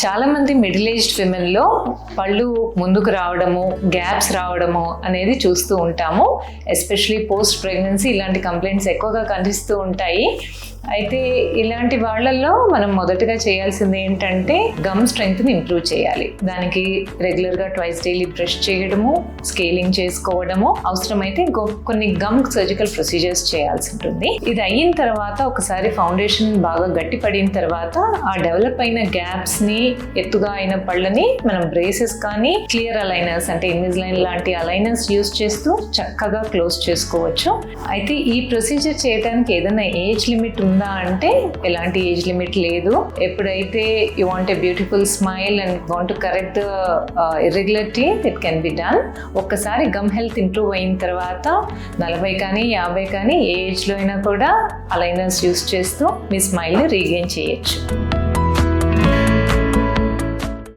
చాలా మంది middle aged విమెన్లో పళ్ళు ముందుకు రావడము, గ్యాప్స్ రావడము అనేది చూస్తూ ఉంటాము. ఎస్పెషలీ పోస్ట్ ప్రెగ్నెన్సీ ఇలాంటి కంప్లైంట్స్ ఎక్కువగా కనిపిస్తూ ఉంటాయి. అయితే ఇలాంటి వాళ్ళల్లో మనం మొదటగా చేయాల్సింది ఏంటంటే గమ్ స్ట్రెంగ్త్ని ఇంప్రూవ్ చేయాలి. దానికి రెగ్యులర్గా ట్వైస్ డైలీ బ్రష్ చేయడము, స్కేలింగ్ చేసుకోవడము, అవసరమైతే కొన్ని గమ్ సర్జికల్ ప్రొసీజర్స్ చేయాల్సి ఉంటుంది. ఇది అయిన తర్వాత ఒకసారి ఫౌండేషన్ బాగా గట్టిపడిన తర్వాత ఆ డెవలప్ అయిన గ్యాప్స్ని, ఎత్తుగా అయిన పళ్ళని మనం బ్రేసెస్ కానీ క్లియర్ అలైనర్స్ అంటే ఇన్విజిలైన్ లాంటి అలైనర్స్ యూస్ చేస్తూ చక్కగా క్లోజ్ చేసుకోవచ్చు. అయితే ఈ ప్రొసీజర్ చేయడానికి ఏదైనా ఏజ్ లిమిట్ ఉందా అంటే ఎలాంటి ఏజ్ లిమిట్ లేదు. ఎప్పుడైతే you want a beautiful smile and want to correct the irregularity it can be done. ఒక్కసారి గమ్ హెల్త్ ఇంప్రూవ్ అయిన తర్వాత 40 కానీ 50 కానీ ఏ ఏజ్లో అయినా కూడా అలైనర్స్ యూస్ చేస్తూ మీ స్మైల్ని రీగెయిన్ చేయొచ్చు.